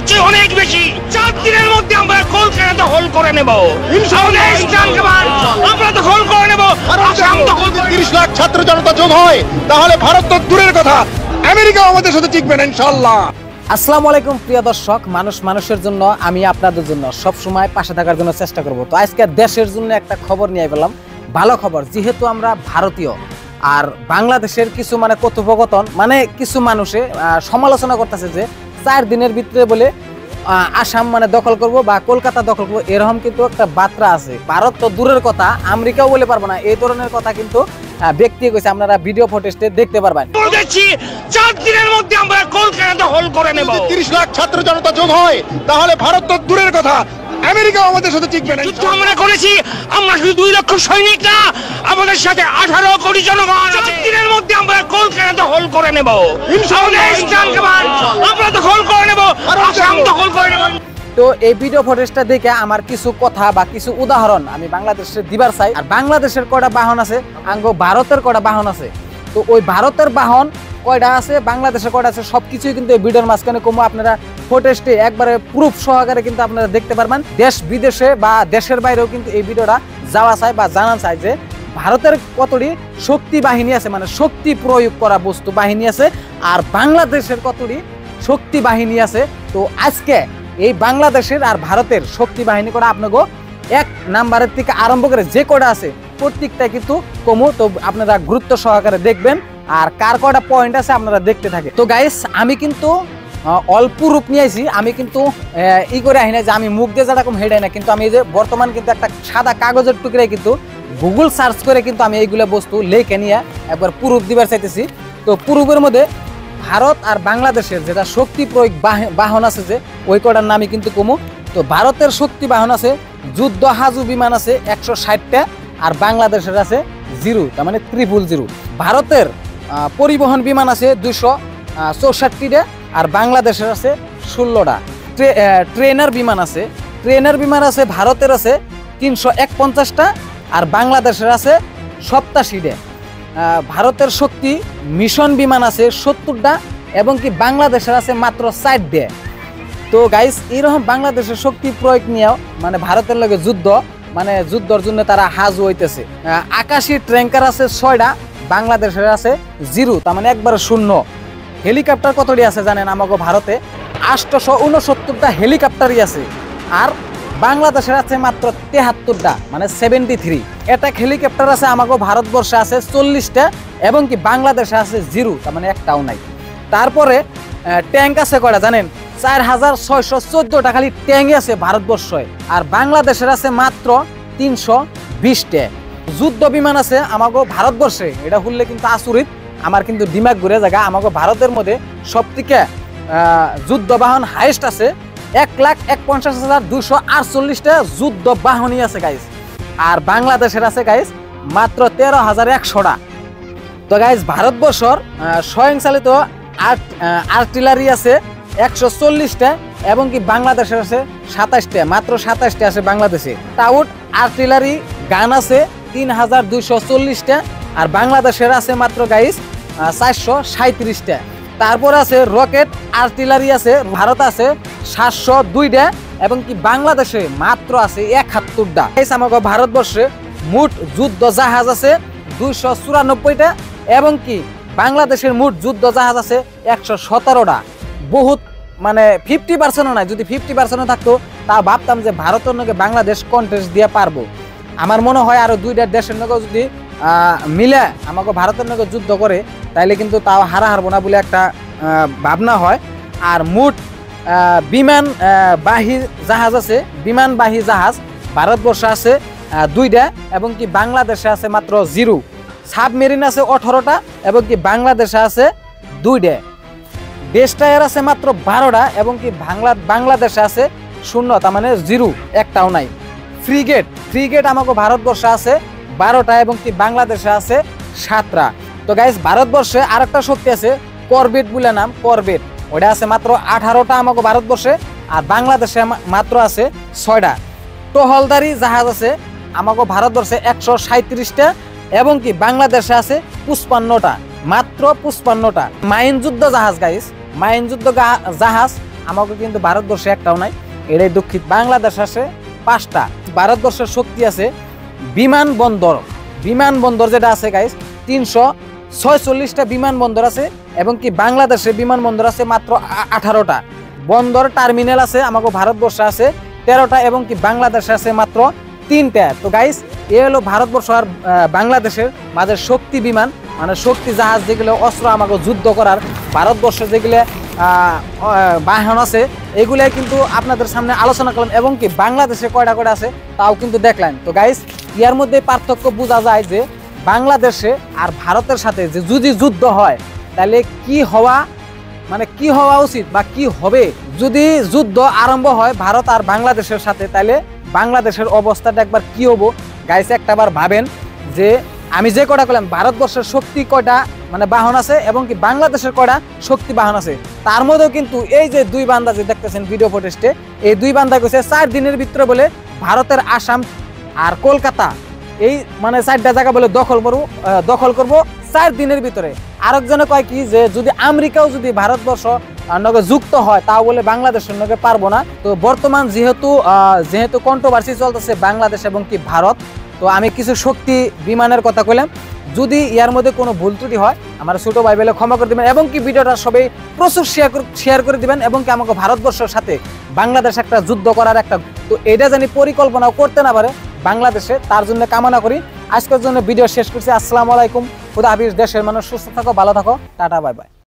চেয়ে অনেক বেশি। 4 দিনের মধ্যে আমরা কলকাতা দখল করে নেব। আমরা দখল করে নেব। আসাম দখল করে 30 লাখ ছাত্র জনতা যোগ হয়, তাহলে ভারত তো দূরের কথা, আমেরিকা আমাদের সাথে টিকবে না ইনশাআল্লাহ। আসসালামু আলাইকুম প্রিয় দর্শক, মানুষের জন্য, আমি আপনাদের জন্য সব সময় পাশে থাকার জন্য চেষ্টা করব। তো আজকে দেশের জন্য একটা খবর নিয়ে পেলাম, ভালো খবর। যেহেতু আমরা ভারতীয় আর বাংলাদেশের কিছু কথোপকথন কিছু মানুষে সমালোচনা করতেছে যে 4 দিনের ভিতরে বলে আসাম দখল করব বা কলকাতা দখল করবো, এরকম কিন্তু একটা বার্তা আছে। ভারত তো দূরের কথা, আমেরিকাও বলে পারবো না, এই ধরনের কথা কিন্তু ব্যক্তি কইছে। আপনারা ভিডিও ফুটেজে দেখতে পারবেন। 4 দিনের মধ্যে আমরা কলকাতা দখল করে নেব। 30 লাখ ছাত্র জনতা যোগ হয়, তাহলে ভারত তো দূরের কথা, আমেরিকা আমাদের সাথে টিকবে না। যুদ্ধ আমরা করেছি, আমরা শুধু 2 লক্ষ সৈনিক না, আমাদের সাথে 18 কোটি জনগণ। 4 দিনের মধ্যে আমরা কলকাতা দখল করে নেব। আমরা দখল করে নেব, আসাম দখল করে নেব। তো এই ভিডিও ফুটেজটা দেখে আমার কিছু কথা বা কিছু উদাহরণ আমি বাংলাদেশের দিবার চাই। আর বাংলাদেশের কয়টা বাহন আছে, আঙ্গো ভারতের কয়টা বাহন আছে, তো ওই ভারতের বাহন কয়টা আছে, বাংলাদেশের কয়টা আছে, সবকিছুই কিন্তু এই ভিডিওর মাঝখানে কমো। আপনারা ফুটেজটি একবারে প্রুফ সহকারে কিন্তু আপনারা দেখতে পারবেন। দেশ বিদেশে বা দেশের বাইরেও কিন্তু এই ভিডিওটা যাওয়া চাই বা জানা চাই যে ভারতের কতটি শক্তি বাহিনী আছে, শক্তি প্রয়োগ করা বস্তু বাহিনী আছে, আর বাংলাদেশের কতটি শক্তি বাহিনী আছে। তো আজকে এই বাংলাদেশের আর ভারতের শক্তি বাহিনী করা আপনাকে 1 নাম্বারের থেকে আরম্ভ করে যে কটা আছে প্রত্যেকটা কিন্তু কমু। তো আপনারা গুরুত্ব সহকারে দেখবেন, আর কার কটা পয়েন্ট আছে আপনারা দেখতে থাকে। তো গাইস, আমি কিন্তু অল্প রূপ নিয়ে আইছি, আমি কিন্তু ই করে আহি না যে আমি মুখ দিয়ে যেরকম হেডাই না, কিন্তু আমি এই যে বর্তমান কিন্তু একটা সাদা কাগজের টুকরায় কিন্তু গুগল সার্চ করে কিন্তু আমি এইগুলো বস্তু লেখে নিয়ে একবার প্রুফ দিবার চাইতেছি। তো প্রুফের মধ্যে ভারত আর বাংলাদেশের যেটা শক্তি প্রয়োগ বাহন আছে যে ওই কটার নামই কিন্তু কমু। তো ভারতের শক্তি বাহন আছে, যুদ্ধ হাজু বিমান আছে 160টা, আর বাংলাদেশের আছে 0, তার 000। ভারতের পরিবহন বিমান আছে 264টা, আর বাংলাদেশের আছে 16টা। ট্রেনার বিমান আছে ভারতের আছে 351টা, আর বাংলাদেশের আছে 87টা। ভারতের শক্তি মিশন বিমান আছে 70টা, এবং কি বাংলাদেশের আছে মাত্র 4টা। তো গাইস, এইরকম বাংলাদেশের শক্তি প্রয়োগ নিয়েও ভারতের লগে যুদ্ধ যুদ্ধর জন্য তারা হাজু হইতেছে। আকাশী ট্যাঙ্কার আছে 6টা, বাংলাদেশের আছে 0, তার একবারে 0। হেলিকপ্টার কতটি আছে জানেন? আমাকে ভারতে 869টা হেলিকপ্টারই আছে, আর বাংলাদেশের আছে মাত্র 73টা, 73। এটা হেলিকপ্টার আছে আমাকে ভারতবর্ষে আছে 40টা, এবং কি বাংলাদেশে আছে 0, তার একটাও নাই। তারপরে ট্যাঙ্ক আছে কয়টা জানেন? 4614টা খালি ট্যাঙ্ক আছে ভারতবর্ষে, আর বাংলাদেশের আছে মাত্র 320টা। যুদ্ধ বিমান আছে আমাকে ভারতবর্ষে, এটা শুনলে কিন্তু আচরিত, আমার কিন্তু দিমাগ ঘুরে জায়গা। আমাকে ভারতের মধ্যে সবথেকে যুদ্ধ বাহন হাইস্ট আছে 1,51,248টা যুদ্ধ বাহনই আছে গাইস, আর বাংলাদেশের আছে গাইস মাত্র 13,100টা। তো গাইস, ভারতবর্ষর স্বয়ংচালিত আর্টিলারি আছে 140টা, এবং কি বাংলাদেশের আছে 27টা, মাত্র 27টা আছে বাংলাদেশে। টাউট আর্টিলারি গান আছে 3,240টা, আর বাংলাদেশের আছে মাত্র গাইস 437টা। তারপর আছে রকেট আর্টিলারি আছে, ভারত আছে 702টা, এবং কি বাংলাদেশে মাত্র আছে 71টা। আমাকে ভারতবর্ষে মোট যুদ্ধ জাহাজ আছে 294টা, এবং কি বাংলাদেশের মোট যুদ্ধ জাহাজ আছে 117টা। বহুত 50%ও নাই। যদি 50% থাকতো তা ভাবতাম যে ভারতের নাকি বাংলাদেশ কন্টেস্ট দিয়ে পারবো। আমার মনে হয় আরো 2টা দেশের নাকি যদি মিলে আমাকে ভারতের নাকি যুদ্ধ করে, তাইলে কিন্তু তাও হারবো না বলে একটা ভাবনা হয়। আর মোট বিমানবাহী জাহাজ আছে, বিমানবাহী জাহাজ ভারতবর্ষে আছে 2টা, এবং কি বাংলাদেশে আছে মাত্র 0। সাবমেরিন আছে 18টা, এবং কি বাংলাদেশে আছে 2টা। ডেস্ট্রয়ার আছে মাত্র 12টা, এবং কি বাংলাদেশে আছে 0, তার 0, একটাও নাই। ফ্রিগেট আমাকে ভারতবর্ষে আছে 12টা, এবং কি বাংলাদেশে আছে 7টা। তো গাইস, ভারতবর্ষে আরেকটা শক্তি আছে করবেট বলে নাম, করবেট, ওটা আছে মাত্র 18টা আমাকে ভারতবর্ষে, আর বাংলাদেশে মাত্র আছে 6টা। টহলদারি জাহাজ আছে আমাকে ভারতবর্ষে 137টা, এবং কি বাংলাদেশে আছে 55টা, মাত্র 55টা। মাইন যুদ্ধ জাহাজ গাইস, মাইন যুদ্ধ জাহাজ আমাকে কিন্তু ভারতবর্ষে একটাও নাই, এটাই দুঃখিত। বাংলাদেশ আছে 5টা। ভারতবর্ষের শক্তি আছে বিমানবন্দর, বিমানবন্দর যেটা আছে গাইস 346টা বিমানবন্দর আছে, এবং কি বাংলাদেশে বিমানবন্দর আছে মাত্র 18টা। বন্দর টার্মিনাল আছে আমাকে ভারতবর্ষে আছে 13টা, এবং কি বাংলাদেশে আছে মাত্র 3টা। তো গাইস এ হলো ভারতবর্ষ আর বাংলাদেশের মাঝে শক্তি বিমান, মানে শক্তি জাহাজ, যেগুলো অস্ত্র আমাকে যুদ্ধ করার ভারতবর্ষে যেগুলো বাহন আছে, এগুলাই কিন্তু আপনাদের সামনে আলোচনা করলাম, এবং কি বাংলাদেশে কয়টা কয়টা আছে তাও কিন্তু দেখলেন। তো গাইস ইয়ার মধ্যে পার্থক্য বোঝা যায় যে বাংলাদেশে আর ভারতের সাথে যে যদি যুদ্ধ হয় তাহলে কি হওয়া উচিত বা কি হবে। যদি যুদ্ধ আরম্ভ হয় ভারত আর বাংলাদেশের সাথে, তাহলে বাংলাদেশের অবস্থাটা একবার কি হবো গাইস একটাবার ভাবেন। যে আমি যে কয়টা করলাম, ভারতবর্ষের শক্তি কয়টা মানে বাহন আছে, এবং কি বাংলাদেশের কয়টা শক্তি বাহন আছে, তার মধ্যেও কিন্তু এই যে দুই বান্দা যে দেখতেছেন ভিডিও ফুটেজে, এই দুই বান্দা কইছে 4 দিনের ভিতরে বলে ভারতের আসাম আর কলকাতা এই মানে 4টা জায়গা বলে দখল করব 4 দিনের ভিতরে। আরেকজনে কয় কি যে যদি আমেরিকাও যদি ভারতবর্ষ নগে যুক্ত হয় তাও বলে বাংলাদেশের নগে পারবো না। তো বর্তমান যেহেতু কন্ট্রোভার্সি চলতেছে বাংলাদেশ এবং কি ভারত, তো আমি কিছু শক্তি বিমানের কথা কইলাম। যদি ইয়ার মধ্যে কোনো ভুল ত্রুটি হয় আমার ছোট ভাই বলে ক্ষমা করে দিবেন, এবং কি ভিডিওটা সবাই প্রচুর শেয়ার করে দিবেন, এবং কি আমাকে ভারতবর্ষের সাথে বাংলাদেশ একটা যুদ্ধ করার একটা, তো এটা জানি পরিকল্পনা করতে না পারে বাংলাদেশে, তার জন্য কামনা করি। আজকের জন্য ভিডিও শেষ করছি। আসসালামু আলাইকুম, খুদা হাফেজ। দেশের মানুষ সুস্থ থাকো, ভালো থাকো, টাটা, বাই বাই।